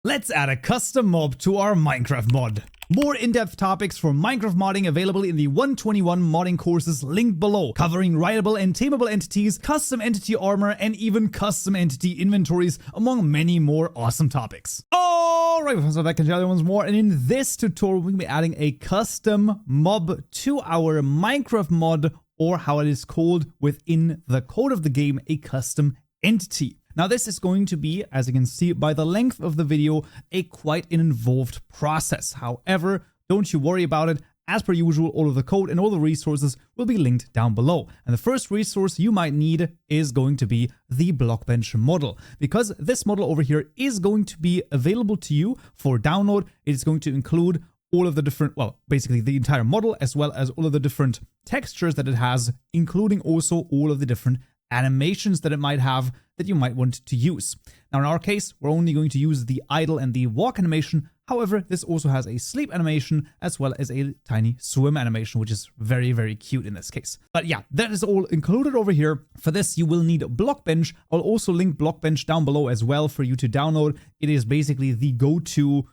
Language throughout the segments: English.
Let's add a custom mob to our Minecraft mod. More in-depth topics for Minecraft modding available in the 121 modding courses linked below, covering writable and tameable entities, custom entity armor, and even custom entity inventories, among many more awesome topics. Alright, so back and tell you once more, and in this tutorial we're going to be adding a custom mob to our Minecraft mod, or how it is called within the code of the game, a custom entity. Now this is going to be, as you can see by the length of the video, a quite an involved process. However, don't you worry about it. As per usual, all of the code and all the resources will be linked down below. And the first resource you might need is going to be the Blockbench model, because this model over here is going to be available to you for download. It is going to include all of the different, well, basically the entire model, as well as all of the different textures that it has, including also all of the different animations that it might have that you might want to use. Now in our case, we're only going to use the idle and the walk animation. However, this also has a sleep animation as well as a tiny swim animation, which is very, very cute in this case. But yeah, that is all included over here. For this, you will need Blockbench. I'll also link Blockbench down below as well for you to download. It is basically the go-to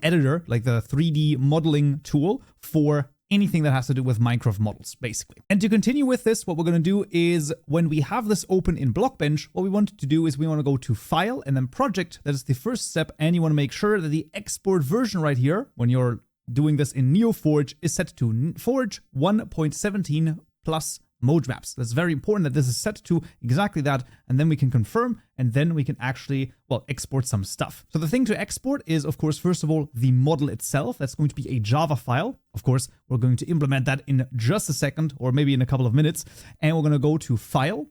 editor, like the 3D modeling tool for anything that has to do with Minecraft models, basically. And to continue with this, what we're going to do is when we have this open in Blockbench, what we want to do is we want to go to File and then Project. That is the first step. And you want to make sure that the export version right here, when you're doing this in NeoForge, is set to Forge 1.17 plus Moj maps. That's very important that this is set to exactly that, and then we can confirm, and then we can actually, well, export some stuff. So the thing to export is, of course, first of all, the model itself. That's going to be a Java file. Of course, we're going to implement that in just a second, or maybe in a couple of minutes, and we're going to go to File,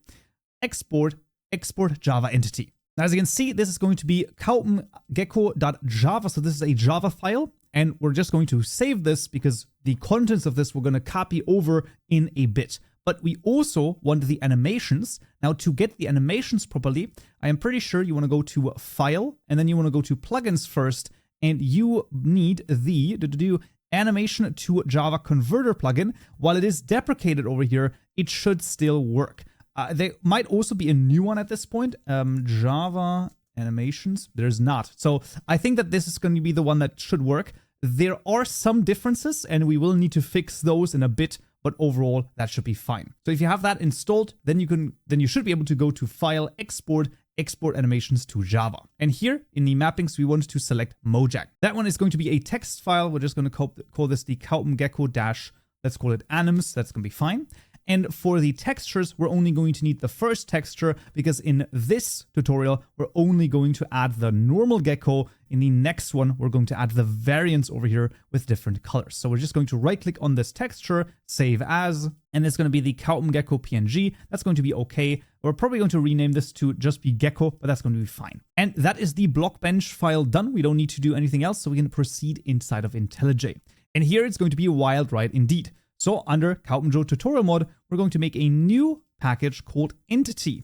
Export, Export Java Entity. Now, as you can see, this is going to be Kaupenjoe.java, so this is a Java file, and we're just going to save this because the contents of this we're going to copy over in a bit. But we also want the animations. Now, to get the animations properly, I am pretty sure you want to go to File, and then you want to go to Plugins first, and you need the Animation to Java Converter plugin. While it is deprecated over here, it should still work. There might also be a new one at this point, Java Animations. There's not. So I think that this is going to be the one that should work. There are some differences, and we will need to fix those in a bit. But overall, that should be fine. So if you have that installed, then you should be able to go to File, Export, Export Animations to Java. And here in the mappings, we want to select Mojang. That one is going to be a text file. We're just going to call this the Kaupenjoe let's call it anims. That's going to be fine. And for the textures, we're only going to need the first texture because in this tutorial, we're only going to add the normal gecko. In the next one, we're going to add the variants over here with different colors. So we're just going to right click on this texture, save as, and it's going to be the Kaupenjoe PNG. That's going to be okay. We're probably going to rename this to just be gecko, but that's going to be fine. And that is the Blockbench file done. We don't need to do anything else, so we can proceed inside of IntelliJ. And here it's going to be a wild ride indeed. So under Kaupenjoe tutorial mod, we're going to make a new package called entity.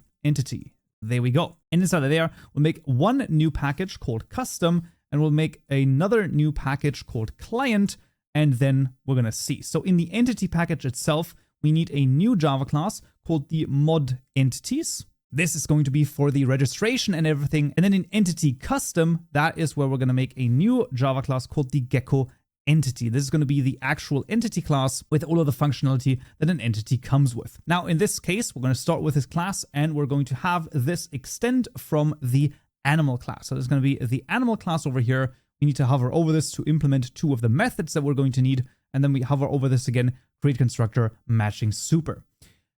There we go. And inside of there, we'll make one new package called custom, and we'll make another new package called client, and then we're going to see. So in the entity package itself, we need a new Java class called the mod entities. This is going to be for the registration and everything. And then in entity custom, that is where we're going to make a new Java class called the gecko entity. This is going to be the actual entity class with all of the functionality that an entity comes with. Now, in this case, we're going to start with this class, and we're going to have this extend from the animal class. So there's going to be the animal class over here. We need to hover over this to implement two of the methods that we're going to need. And then we hover over this again, create constructor matching super.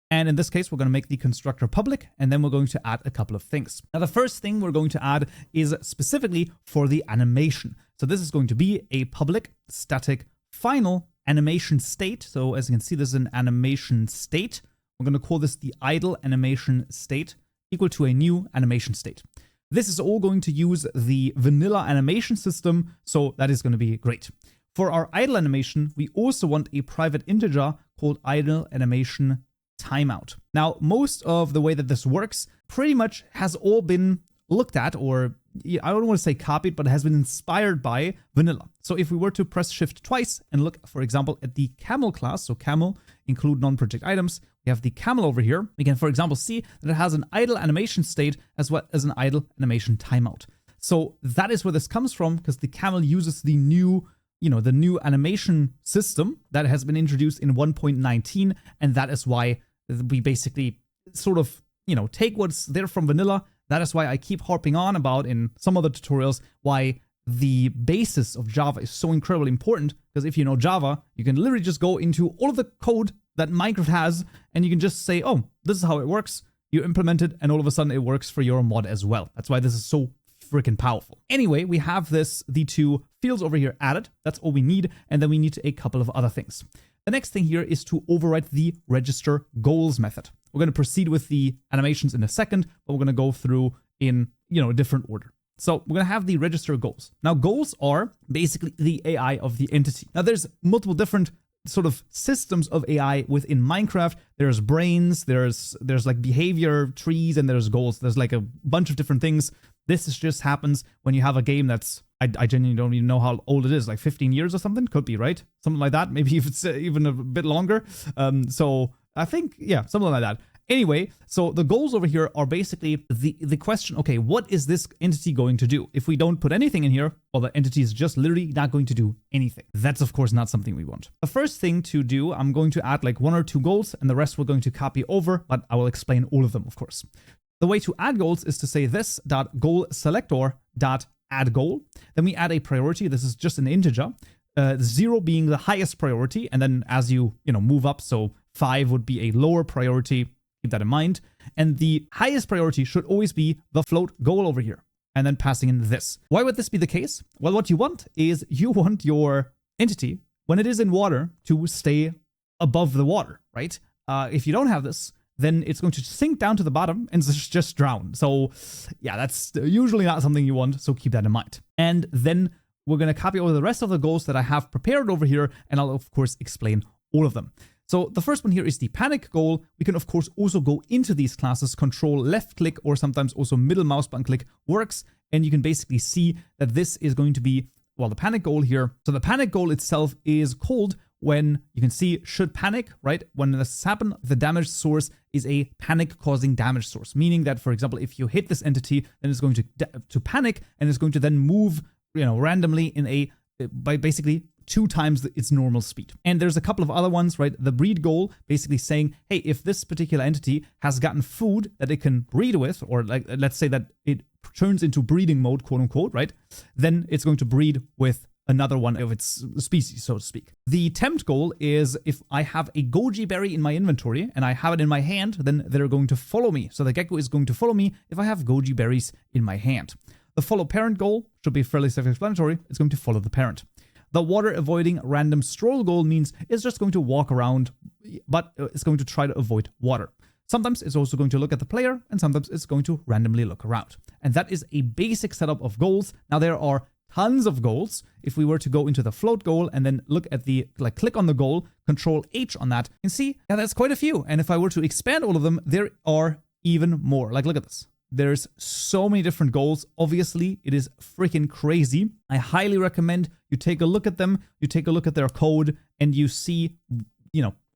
And in this case, we're going to make the constructor public, and then we're going to add a couple of things. Now, the first thing we're going to add is specifically for the animation. So this is going to be a public static final animation state. So as you can see, this is an animation state. We're going to call this the idle animation state equal to a new animation state. This is all going to use the vanilla animation system. So that is going to be great. For our idle animation, we also want a private integer called idle animation timeout. Now, most of the way that this works pretty much has all been looked at, or I don't want to say copied, but it has been inspired by vanilla. So if we were to press shift twice and look, for example, at the camel class, so camel include non-project items, we have the camel over here. We can, for example, see that it has an idle animation state as well as an idle animation timeout. So that is where this comes from, because the camel uses the new, the new animation system that has been introduced in 1.19, and that is why we basically sort of, take what's there from vanilla. That is why I keep harping on about in some other tutorials why the basis of Java is so incredibly important, because if you know Java, you can literally just go into all of the code that Minecraft has, and you can just say, oh, this is how it works. You implement it, and all of a sudden it works for your mod as well. That's why this is so freaking powerful. Anyway, we have the two fields over here added. That's all we need, and then we need a couple of other things. The next thing here is to overwrite the register goals method. We're going to proceed with the animations in a second, but we're going to go through in, a different order. So we're going to have the register goals. Now, goals are basically the AI of the entity. Now, there's multiple different sort of systems of AI within Minecraft. There's brains, there's like behavior trees, and there's goals. There's like a bunch of different things. This just happens when you have a game that's, I genuinely don't even know how old it is, like 15 years or something? Could be, right? Something like that. Maybe if it's even a bit longer. So I think, yeah, something like that. Anyway, so the goals over here are basically the question, okay, what is this entity going to do? If we don't put anything in here, well, the entity is just literally not going to do anything. That's, of course, not something we want. The first thing to do, I'm going to add like 1 or 2 goals, and the rest we're going to copy over, but I will explain all of them, of course. The way to add goals is to say this.goalSelector.add goal. Then we add a priority. This is just an integer. 0 being the highest priority, and then as you move up, so 5 would be a lower priority. Keep that in mind. And the highest priority should always be the float goal over here, and then passing in this. Why would this be the case? Well, what you want is you want your entity, when it is in water, to stay above the water, right? If you don't have this, then it's going to sink down to the bottom and just drown. So yeah, that's usually not something you want, so keep that in mind. And then we're going to copy over the rest of the goals that I have prepared over here, and I'll of course explain all of them. So the first one here is the panic goal. We can of course also go into these classes, control left click, or sometimes also middle mouse button click works. And you can basically see that this is going to be, well, the panic goal here. So the panic goal itself is called when you can see should panic, right? When this happens, the damage source is a panic causing damage source, meaning that, for example, if you hit this entity, then it's going to panic, and it's going to then move, randomly by basically 2 times its normal speed. And there's a couple of other ones, right? The breed goal basically saying, hey, if this particular entity has gotten food that it can breed with, or like, let's say that it turns into breeding mode, quote unquote, right? Then it's going to breed with another one of its species, so to speak. The tempt goal is if I have a goji berry in my inventory and I have it in my hand, then they're going to follow me. So the gecko is going to follow me if I have goji berries in my hand. The follow parent goal should be fairly self-explanatory. It's going to follow the parent. The water avoiding random stroll goal means it's just going to walk around, but it's going to try to avoid water. Sometimes it's also going to look at the player, and sometimes it's going to randomly look around. And that is a basic setup of goals. Now there are tons of goals. If we were to go into the float goal and then look at the, click on the goal, control H on that, you can see, yeah, that's quite a few. And if I were to expand all of them, there are even more. Like, look at this. There's so many different goals. Obviously, it is freaking crazy. I highly recommend you take a look at them, you take a look at their code, and you see,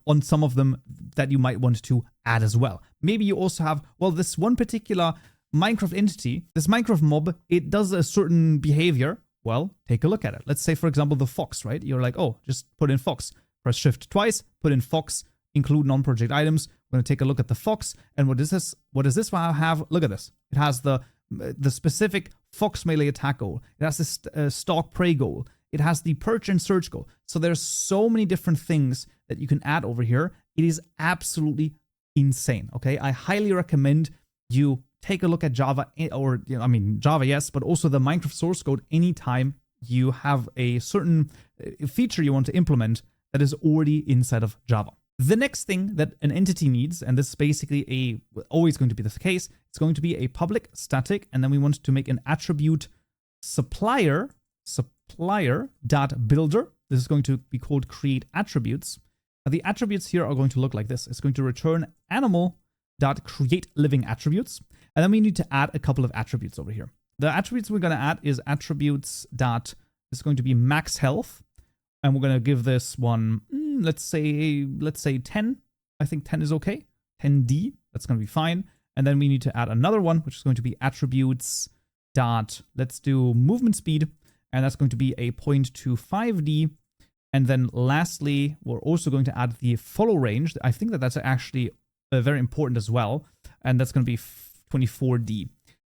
on some of them that you might want to add as well. Maybe you also have, well, this one particular Minecraft entity, this Minecraft mob, it does a certain behavior. Well, take a look at it. Let's say, for example, the fox, right? You're like, oh, just put in fox. Press shift twice, put in fox, include non-project items. We're going to take a look at the fox. And what is this? What does this one have? Look at this. It has the specific fox melee attack goal. It has this stalk prey goal. It has the perch and search goal. So there's so many different things that you can add over here. It is absolutely insane. Okay, I highly recommend you take a look at Java, or Java, yes, but also the Minecraft source code anytime you have a certain feature you want to implement that is already inside of Java. The next thing that an entity needs, and this is basically always going to be the case, it's going to be a public static, and then we want to make an attribute supplier.builder. This is going to be called create attributes. Now, the attributes here are going to look like this. It's going to return animal.create living attributes, and then we need to add a couple of attributes over here. The attributes we're going to add is attributes dot, this is going to be max health, and we're going to give this one, let's say 10. I think 10 is okay. 10D, that's going to be fine. And then we need to add another one, which is going to be attributes let's do movement speed, and that's going to be a 0.25D. And then lastly, we're also going to add the follow range. I think that that's actually very important as well. And that's going to be 24D.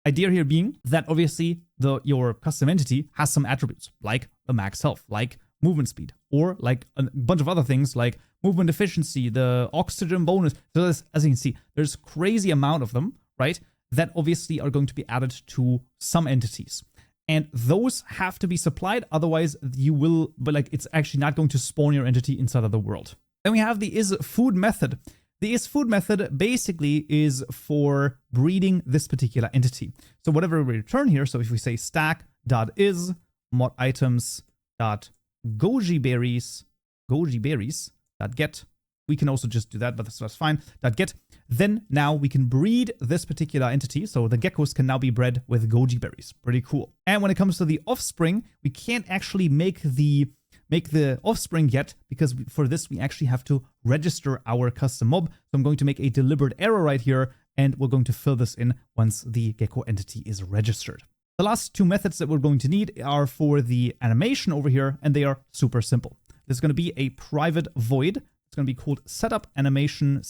Idea here being that obviously your custom entity has some attributes like the max health, like movement speed, or like a bunch of other things like movement efficiency, the oxygen bonus. So as you can see, there's crazy amount of them, right? That obviously are going to be added to some entities. And those have to be supplied, otherwise you will, but like it's actually not going to spawn your entity inside of the world. Then we have the isFood method. The isFood method basically is for breeding this particular entity. So whatever we return here, so if we say stack.is mod items.gojiberries.get, we can also just do that, but that's fine. .get. Then now we can breed this particular entity. So the geckos can now be bred with goji berries. Pretty cool. And when it comes to the offspring, we can't actually make the offspring yet, because for this we actually have to register our custom mob. So I'm going to make a deliberate error right here, and we're going to fill this in once the gecko entity is registered. The last two methods that we're going to need are for the animation over here, and they are super simple. There's going to be a private void. It's going to be called setup animation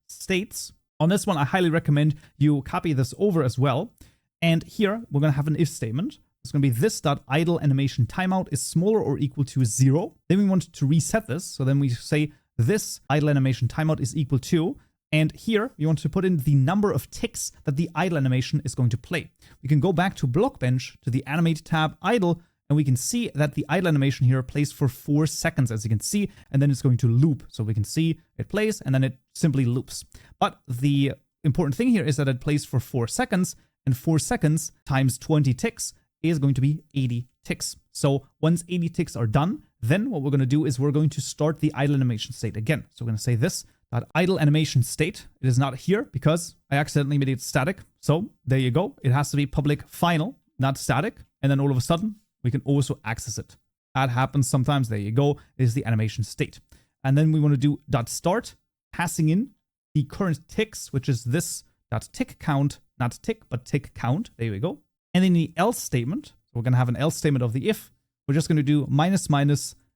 states. On this one, I highly recommend you copy this over as well. And here we're going to have an if statement. It's going to be this.idle animation timeout is smaller or equal to 0. Then we want to reset this. So then we say this idle animation timeout is equal to, and here we want to put in the number of ticks that the idle animation is going to play. We can go back to Blockbench to the animate tab idle, and we can see that the idle animation here plays for 4 seconds, as you can see, and then it's going to loop. So we can see it plays and then it simply loops. But the important thing here is that it plays for 4 seconds, and 4 seconds times 20 ticks is going to be 80 ticks. So once 80 ticks are done, then what we're going to do is we're going to start the idle animation state again. So we're going to say this.idle animation state. It is not here because I accidentally made it static. So there you go. It has to be public final, not static. And then all of a sudden, we can also access it. That happens sometimes. There you go. It is the animation state. And then we want to do .start, passing in the current ticks, which is this .tick count, not tick, but tick count. There we go. And then the else statement. So we're going to have an else statement of the if. We're just going to do minus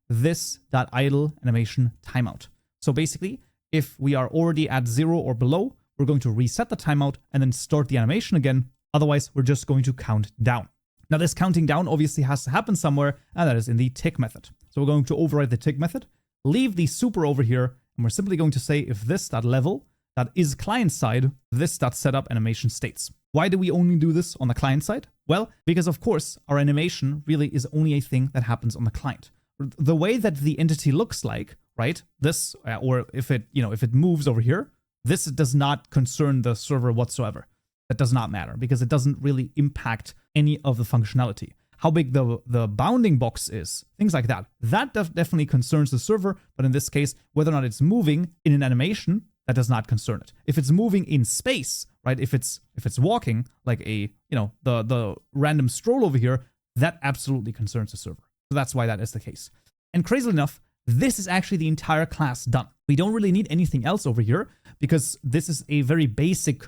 this.idle animation timeout. So basically, if we are already at 0 or below, we're going to reset the timeout and then start the animation again. Otherwise, we're just going to count down. Now, this counting down obviously has to happen somewhere, and that is in the tick method. So we're going to override the tick method, leave the super over here, and we're simply going to say if this.level, that is client side, this.setup animation states. Why do we only do this on the client side? Well, because of course, our animation really is only a thing that happens on the client. The way that the entity looks like, right? This, or if it moves over here, this does not concern the server whatsoever. That does not matter because it doesn't really impact any of the functionality. How big the bounding box is, things like that. That definitely concerns the server, but in this case, whether or not it's moving in an animation, that does not concern it. If it's moving in space, right? If it's walking like the random stroll over here, that absolutely concerns the server. So that's why that is the case. And crazily enough, this is actually the entire class done. We don't really need anything else over here because this is a very basic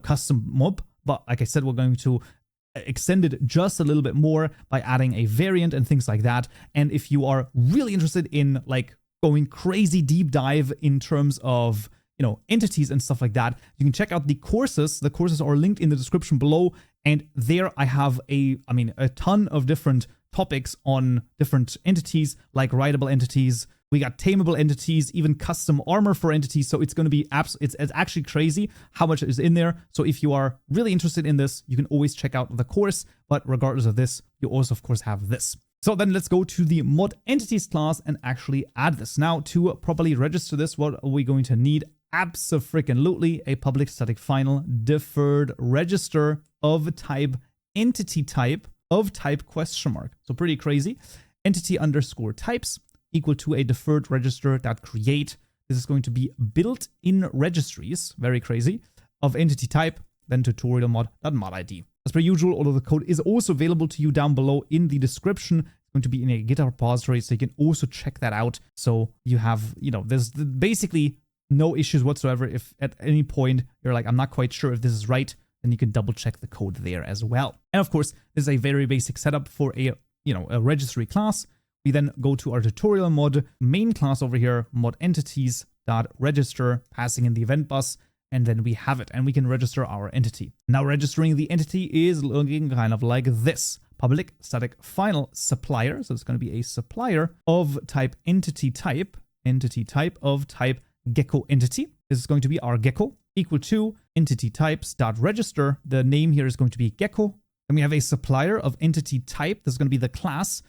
custom mob, but like I said, we're going to extend it just a little bit more by adding a variant and things like that. And if you are really interested in like going crazy deep dive in terms of entities and stuff like that, you can check out the courses. The courses are linked in the description below, and there I have a ton of different topics on different entities, like writable entities. We got tameable entities, even custom armor for entities. So it's going to be it's actually crazy how much is in there. So if you are really interested in this, you can always check out the course. But regardless of this, you also, of course, have this. So then let's go to the mod entities class and actually add this. Now, to properly register this, what are we going to need? Abso-freaking-lutely a public static final deferred register of type entity type of type ? So pretty crazy. Entity underscore types equal to a deferred register.create. This is going to be built-in registries, very crazy, of entity type, then tutorial mod.modID. As per usual, all of the code is also available to you down below in the description. It's going to be in a GitHub repository, so you can also check that out. So you have, there's basically no issues whatsoever. If at any point you're like, I'm not quite sure if this is right, then you can double check the code there as well. And of course, this is a very basic setup for a registry class. We then go to our tutorial mod main class over here, mod entities.register, passing in the event bus, and then we have it, and we can register our entity. Now registering the entity is looking kind of like this. Public static final supplier, so it's going to be a supplier of type entity type of type gecko entity. This is going to be our gecko, equal to entity types.register. The name here is going to be gecko. Then we have a supplier of entity type. This is going to be the class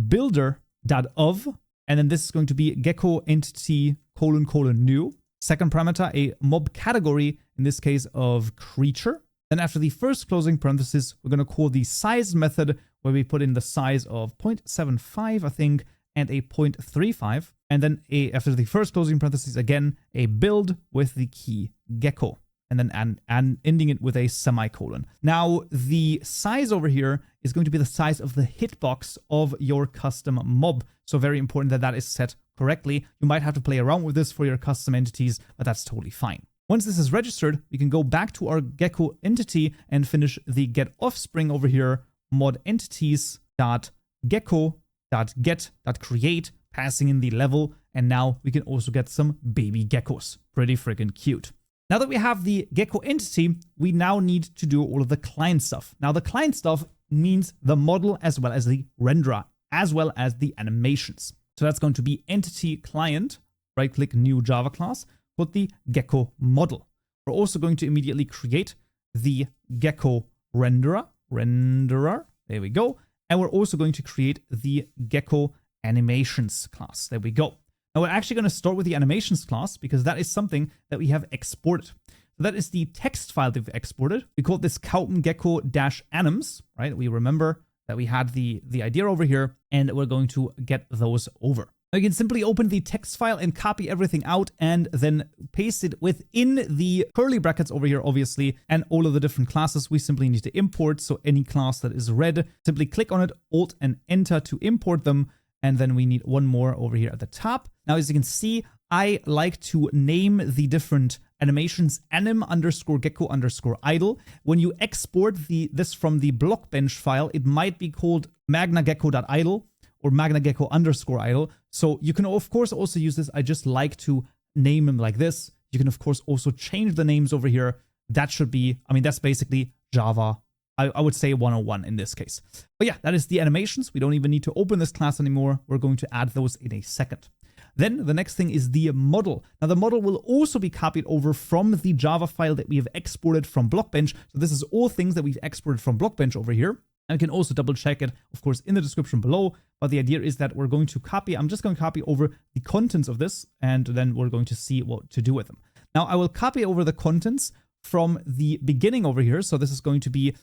.builder.of, and then this is going to be gecko entity : new. Second parameter, a mob category, in this case of creature. Then after the first closing parenthesis, we're going to call the size method, where we put in the size of 0.75, I think, and a 0.35. And then after the first closing parenthesis, again, a build with the key gecko. And then and ending it with a semicolon. Now, the size over here is going to be the size of the hitbox of your custom mob. So very important that that is set correctly. You might have to play around with this for your custom entities, but that's totally fine. Once this is registered, we can go back to our gecko entity and finish the get offspring over here, mod entities.gecko.get.create, passing in the level, and now we can also get some baby geckos. Pretty freaking cute. Now that we have the gecko entity, we now need to do all of the client stuff. Now the client stuff means the model as well as the renderer, as well as the animations. So that's going to be entity client, right click new Java class, put the gecko model. We're also going to immediately create the gecko renderer, there we go. And we're also going to create the gecko animations class, there we go. Now we're actually going to start with the animations class because that is something that we have exported. So that is the text file that we've exported. We call this Kaupenjoe-anims, right? We remember that we had the idea over here, and we're going to get those over. Now you can simply open the text file and copy everything out and then paste it within the curly brackets over here, obviously, and all of the different classes we simply need to import. So any class that is red, simply click on it, Alt and Enter to import them. And then we need one more over here at the top. Now, as you can see, I like to name the different animations anim_gecko_idle. When you export this from the Blockbench file, it might be called magnagecko.idle or magnagecko_idle. So you can, of course, also use this. I just like to name them like this. You can, of course, also change the names over here. That should be, I mean, that's basically Java, I would say 101 in this case. But yeah, that is the animations. We don't even need to open this class anymore. We're going to add those in a second. Then the next thing is the model. Now the model will also be copied over from the Java file that we have exported from Blockbench. So this is all things that we've exported from Blockbench over here. And you can also double check it, of course, in the description below. But the idea is that we're going to copy, I'm just going to copy over the contents of this, and then we're going to see what to do with them. Now I will copy over the contents from the beginning over here. So this is going to be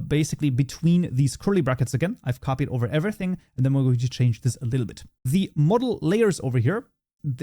basically between these curly brackets again. I've copied over everything, and then we're going to change this a little bit. The model layers over here,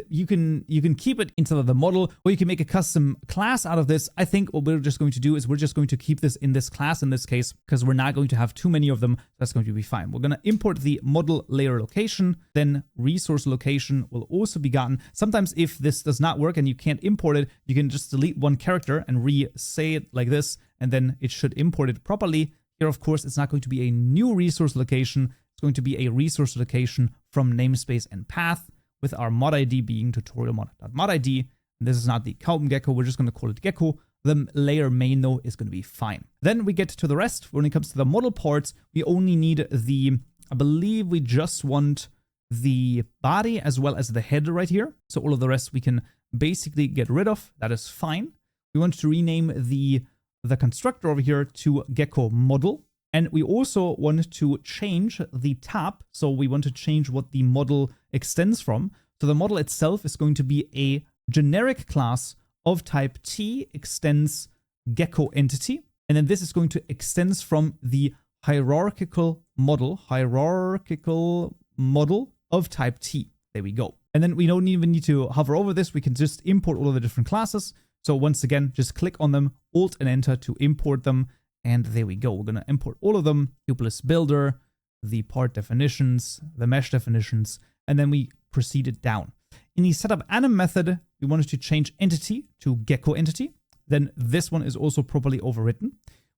you can keep it inside of the model, or you can make a custom class out of this. I think what we're just going to do is we're just going to keep this in this class in this case, because we're not going to have too many of them. That's going to be fine. We're going to import the model layer location, then resource location will also be gotten. Sometimes if this does not work and you can't import it, you can just delete one character and re-say it like this, and then it should import it properly. Here, of course, it's not going to be a new resource location. It's going to be a resource location from namespace and path, with our mod ID being tutorialmod.modID. And this is not the Kaupenjoe, we're just going to call it gecko. The layer main, though, is going to be fine. Then we get to the rest. When it comes to the model parts, we only need the, I believe we just want the body as well as the head right here. So all of the rest we can basically get rid of. That is fine. We want to rename the constructor over here to gecko model. And we also want to change the tab. So we want to change what the model extends from. So the model itself is going to be a generic class of type T extends gecko entity. And then this is going to extend from the hierarchical model of type T. There we go. And then we don't even need to hover over this. We can just import all of the different classes. So once again, just click on them, Alt and Enter to import them. And there we go. We're going to import all of them. Tupeless builder, the part definitions, the mesh definitions, and then we proceed it down. In the setup anim method, we wanted to change entity to gecko entity. then this one is also properly overwritten.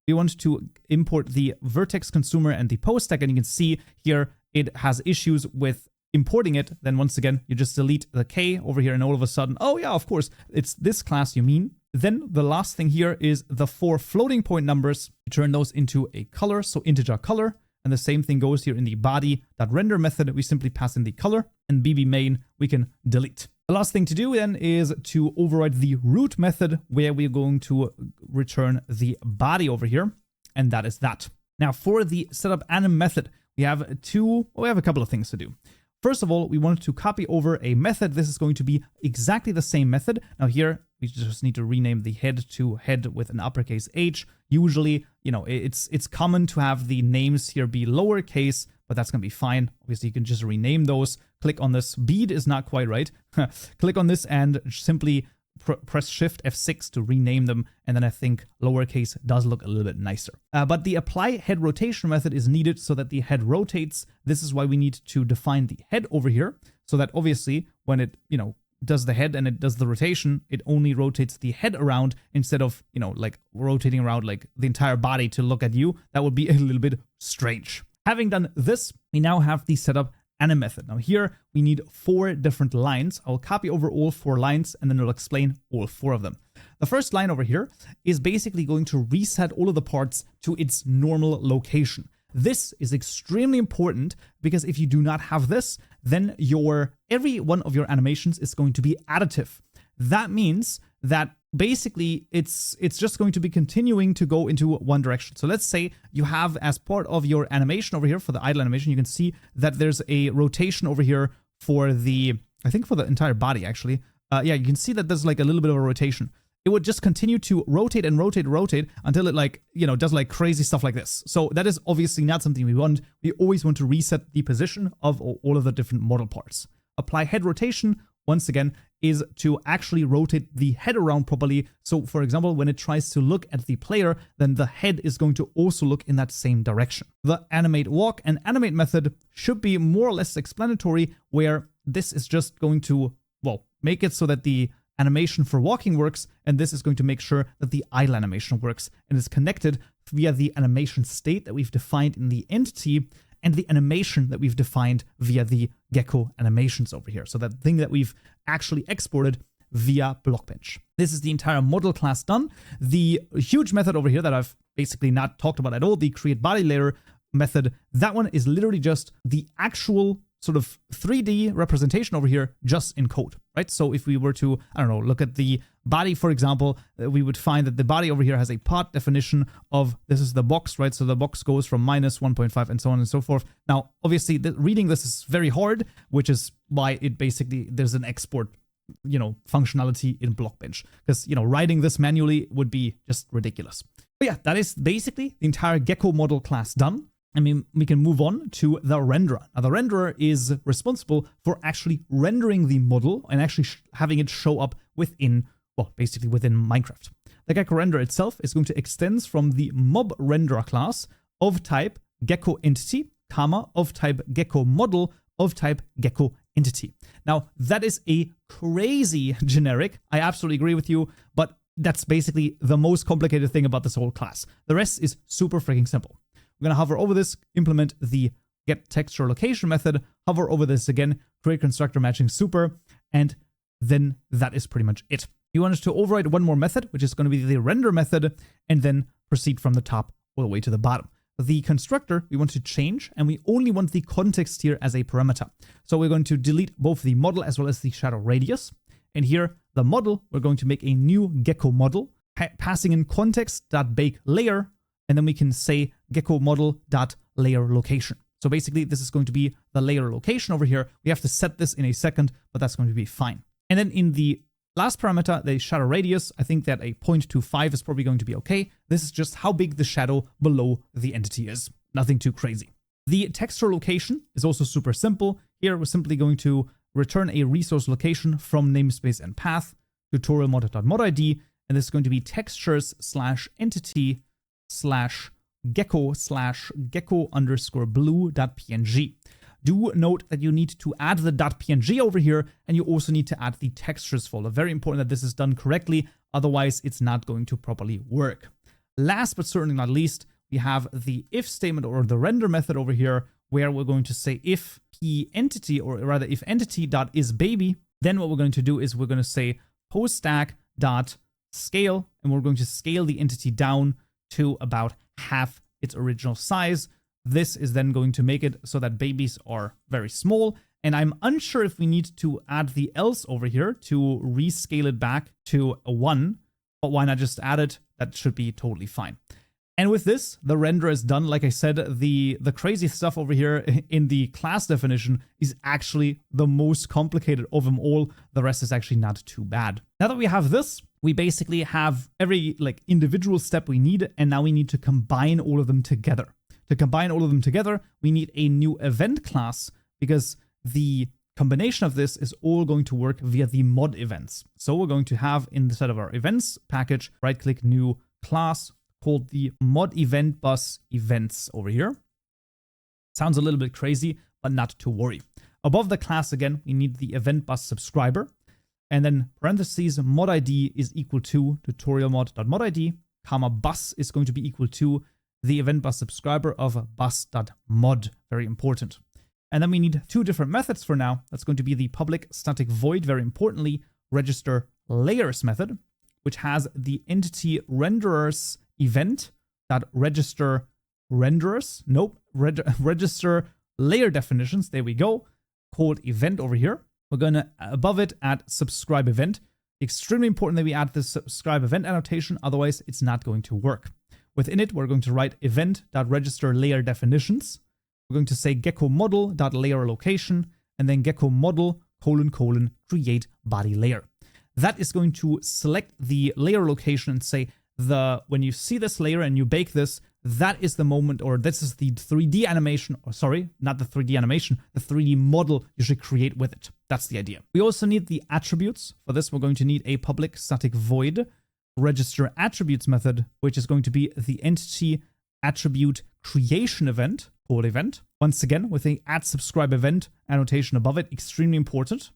We want to import the vertex consumer and the post tag, and you can see here it has issues with importing it. Then once again, you just delete the K over here, and all of a sudden, oh yeah, of course, it's this class you mean. Then the last thing here is the 4 floating point numbers. You turn those into a color, so integer color. And the same thing goes here in the body.render method. We simply pass in the color, and bb main we can delete. The last thing to do then is to override the root method, where we're going to return the body over here, and that is that. Now for the setup anim method, we have a couple of things to do. First of all, we want to copy over a method. This is going to be exactly the same method. Now here, we just need to rename the head to head with an uppercase H. Usually, you know, it's common to have the names here be lowercase, but that's going to be fine. Obviously, you can just rename those. Click on this. Bead is not quite right. Click on this and simply press Shift F6 to rename them. And then I think lowercase does look a little bit nicer. But the apply head rotation method is needed so that the head rotates. This is why we need to define the head over here, so that obviously when it, you know, does the head and it does the rotation, it only rotates the head around instead of, you know, like rotating around like the entire body to look at you. That would be a little bit strange. Having done this, we now have the setup anim method. Now here we need 4 different lines. I'll copy over all 4 lines and then I'll explain all 4 of them. The first line over here is basically going to reset all of the parts to its normal location. This is extremely important because if you do not have this, then every one of your animations is going to be additive. That means that basically it's just going to be continuing to go into one direction. So let's say you have, as part of your animation over here for the idle animation, you can see that there's a rotation over here for I think for the entire body actually. Yeah, you can see that there's like a little bit of a rotation. It would just continue to rotate and rotate and rotate until it, like, you know, does like crazy stuff like this. So that is obviously not something we want. We always want to reset the position of all of the different model parts. Apply head rotation, once again, is to actually rotate the head around properly. So for example, when it tries to look at the player, then the head is going to also look in that same direction. The animate walk and animate method should be more or less explanatory, where this is just going to, well, make it so that the animation for walking works, and this is going to make sure that the idle animation works and is connected via the animation state that we've defined in the entity and the animation that we've defined via the gecko animations over here. So that thing that we've actually exported via Blockbench. This is the entire model class done. The huge method over here that I've basically not talked about at all, the create body layer method, that one is literally just the actual sort of 3D representation over here just in code, right? So if we were to, I don't know, look at the body, for example, we would find that the body over here has a part definition of, this is the box, right? So the box goes from -1.5 and so on and so forth. Now, obviously, reading this is very hard, which is why it basically, there's an export, you know, functionality in Blockbench, because, you know, writing this manually would be just ridiculous. But yeah, that is basically the entire gecko model class done. I mean, we can move on to the renderer. Now, the renderer is responsible for actually rendering the model and actually having it show up within, well, basically within Minecraft. The gecko renderer itself is going to extend from the mob renderer class of type gecko entity, comma, of type gecko model, of type gecko entity. Now, that is a crazy generic. I absolutely agree with you, but that's basically the most complicated thing about this whole class. The rest is super freaking simple. We're going to hover over this, implement the get texture location method, hover over this again, create constructor matching super, and then that is pretty much it. You want us to override one more method, which is going to be the render method, and then proceed from the top all the way to the bottom. The constructor we want to change, and we only want the context here as a parameter. So we're going to delete both the model as well as the shadow radius. And here, the model, we're going to make a new gecko model, passing in context.bake layer, and then we can say gecko model.layer location. So basically, this is going to be the layer location over here. We have to set this in a second, but that's going to be fine. And then in the last parameter, the shadow radius, I think that a 0.25 is probably going to be okay. This is just how big the shadow below the entity is. Nothing too crazy. The texture location is also super simple. Here, we're simply going to return a resource location from namespace and path, tutorial mod.modid, and this is going to be textures/entity/gecko_blue.png. Do note that you need to add the .png over here, and you also need to add the textures folder. Very important that this is done correctly, Otherwise, it's not going to properly work. Last but certainly not least, we have the if statement or the render method over here, where we're going to say if p entity, or rather if entity.isBaby, then what we're going to do is we're going to say poststack.scale, and we're going to scale the entity down to about half its original size. This is then going to make it so that babies are very small. And I'm unsure if we need to add the else over here to rescale it back to a 1, but why not just add it? That should be totally fine. And with this, the render is done. Like I said, the crazy stuff over here in the class definition is actually the most complicated of them all. The rest is actually not too bad. Now that we have this, we basically have every individual step we need, and now we need to combine all of them together. To combine all of them together, we need a new event class, because the combination of this is all going to work via the mod events. So we're going to have, instead of our events package, right-click new class called the mod event bus events over here. Sounds a little bit crazy, but not to worry. Above the class again, we need the event bus subscriber, and then parentheses mod ID is equal to tutorialmod.modid, comma bus is going to be equal to the event bus subscriber of bus.mod. Very important. And then we need two different methods for now. That's going to be the public static void, very importantly, register layers method, which has the entity renderers event that register renderers. Nope, register layer definitions. There we go. Called event over here. We're going to, above it, add subscribe event. Extremely important that we add this subscribe event annotation. Otherwise, it's not going to work. Within it, we're going to write event.register layer definitions. We're going to say gecko model.layer location, and then gecko model : create body layer. That is going to select the layer location and say, when you see this layer and you bake this, that is the moment, or this is the 3D animation, or sorry, not the 3D animation, the 3D model you should create with it. That's the idea. We also need the attributes. For this, we're going to need a public static void register attributes method, which is going to be the entity attribute creation event, called event. Once again, with the add subscribe event annotation above it, extremely important.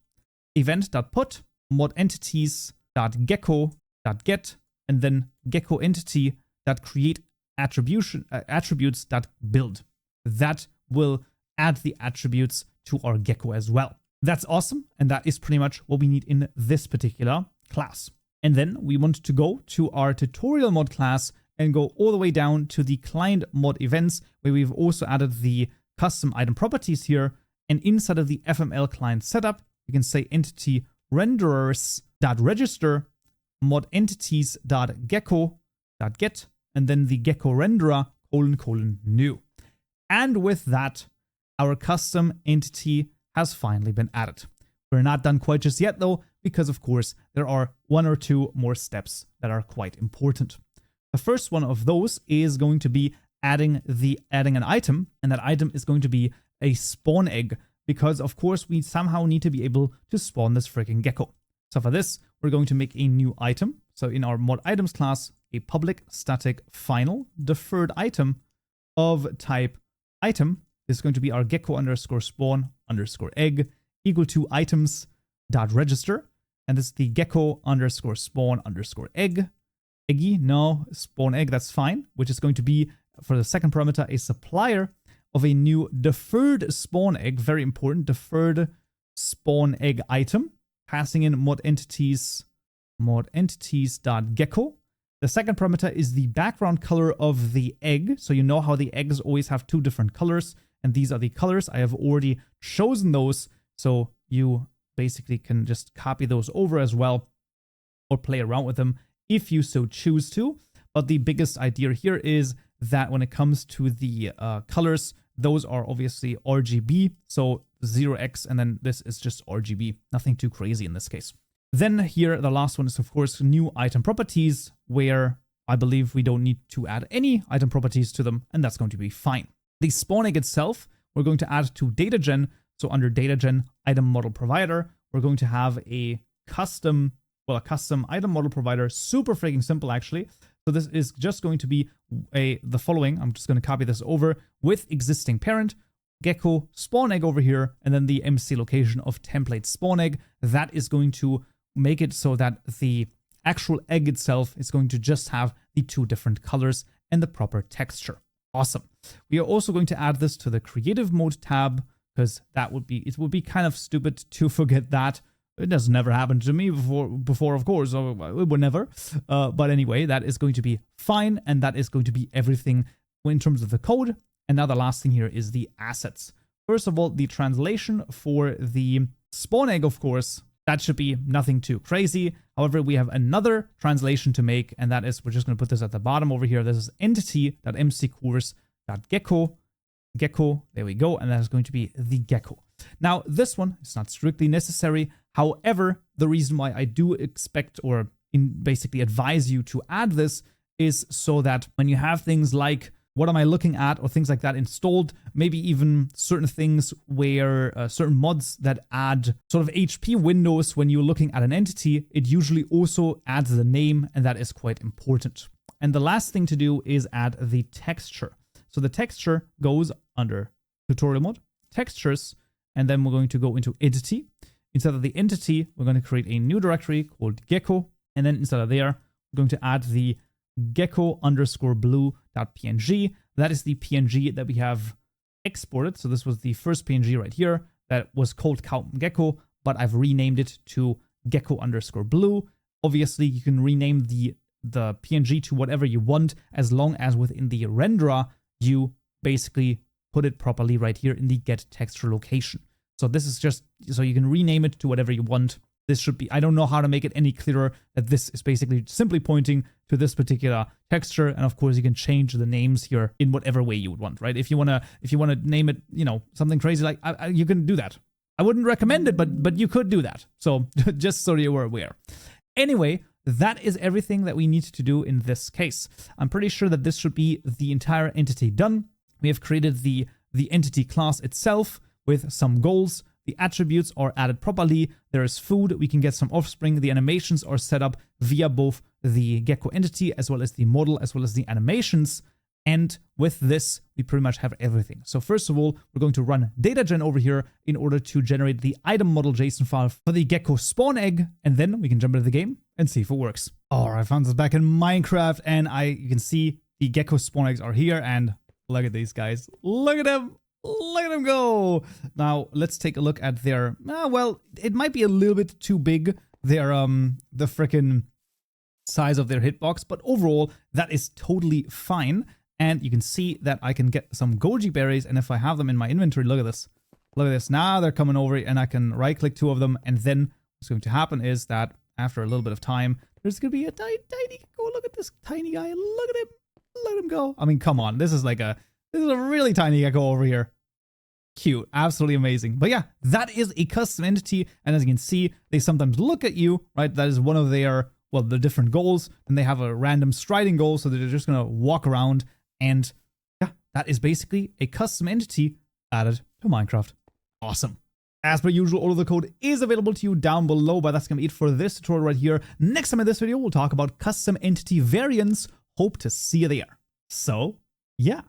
Event.put mod entities.gecko.get, and then gecko entity.create attributes.build. That will add the attributes to our gecko as well. That's awesome, and that is pretty much what we need in this particular class. And then we want to go to our tutorial mod class and go all the way down to the client mod events, where we've also added the custom item properties here. And inside of the FML client setup, we can say entity renderers.register mod entities.gecko.get, and then the gecko renderer : new. And with that, our custom entity has finally been added. We're not done quite just yet though, because of course there are one or two more steps that are quite important. The first one of those is going to be adding an item, and that item is going to be a spawn egg, because of course we somehow need to be able to spawn this freaking gecko. So for this, we're going to make a new item. So in our mod items class, a public static final deferred item of type item is going to be our gecko underscore spawn underscore egg equal to items.register. And this is the gecko underscore spawn underscore egg. Eggy, no, spawn egg, that's fine. Which is going to be, for the second parameter, a supplier of a new deferred spawn egg. Very important, deferred spawn egg item. Passing in mod entities.gecko. The second parameter is the background color of the egg. So you know how the eggs always have two different colors, and these are the colors. I have already chosen those, so you basically can just copy those over as well, or play around with them if you so choose to. But the biggest idea here is that when it comes to the colors, those are obviously RGB, so 0x, and then this is just RGB. Nothing too crazy in this case. Then here, the last one is, of course, new item properties, where I believe we don't need to add any item properties to them, and that's going to be fine. The spawn egg itself, we're going to add to datagen. So under datagen item model provider, we're going to have a custom item model provider. Super freaking simple, actually. So this is just going to be the following. I'm just going to copy this over with existing parent, gecko spawn egg over here, and then the MC location of template spawn egg. That is going to make it so that the actual egg itself is going to just have the 2 different colors and the proper texture. Awesome. We are also going to add this to the creative mode tab, because it would be kind of stupid to forget that. It has never happened to me before, of course, or it would never. But anyway, that is going to be fine, and that is going to be everything in terms of the code. And now the last thing here is the assets. First of all, the translation for the spawn egg, of course, that should be nothing too crazy. However, we have another translation to make, and that is, we're just going to put this at the bottom over here. This is entity.mccourse.gecko. Gecko, there we go, and that is going to be the gecko. Now, this one is not strictly necessary. However, the reason why I do expect or basically advise you to add this is so that when you have things like what am I looking at or things like that installed, maybe even certain things where certain mods that add sort of HP windows when you're looking at an entity, it usually also adds the name, and that is quite important. And the last thing to do is add the texture. So the texture goes under tutorial mode, textures, and then we're going to go into entity. Instead of the entity, we're going to create a new directory called gecko. And then instead of there, we're going to add the gecko_blue.png. That is the PNG that we have exported. So this was the first PNG right here that was called Kaupenjoe, but I've renamed it to gecko_blue. Obviously, you can rename the PNG to whatever you want, as long as within the renderer, you basically put it properly right here in the get texture location. So this is just so you can rename it to whatever you want. This should be, I don't know how to make it any clearer that this is basically simply pointing to this particular texture. And of course you can change the names here in whatever way you would want, right? If you want to name it, you know, something crazy like you can do that. I wouldn't recommend it, but you could do that. So just so you were aware. Anyway, that is everything that we need to do in this case. I'm pretty sure that this should be the entire entity done. We have created the entity class itself with some goals. The attributes are added properly. There is food. We can get some offspring. The animations are set up via both the gecko entity as well as the model as well as the animations. And with this, we pretty much have everything. So first of all, we're going to run data gen over here in order to generate the item model JSON file for the gecko spawn egg. And then we can jump into the game and see if it works. All right, I found this back in Minecraft, and you can see the gecko spawn eggs are here. And look at these guys. Look at them. Look at them go. Now, let's take a look at their, well, it might be a little bit too big, their, the freaking size of their hitbox, but overall, that is totally fine. And you can see that I can get some goji berries, and if I have them in my inventory, look at this. Look at this. Now they're coming over, and I can right-click 2 of them, and then what's going to happen is that after a little bit of time, there's going to be a tiny, go look at this tiny guy. Look at him. Look at him go. I mean, come on. This is a really tiny gecko over here. Cute. Absolutely amazing. But yeah, that is a custom entity. And as you can see, they sometimes look at you, right? That is one of their, well, the different goals. And they have a random striding goal. So they're just going to walk around. And yeah, that is basically a custom entity added to Minecraft. Awesome. As per usual, all of the code is available to you down below. But that's going to be it for this tutorial right here. Next time in this video, we'll talk about custom entity variants. Hope to see you there. So, yeah.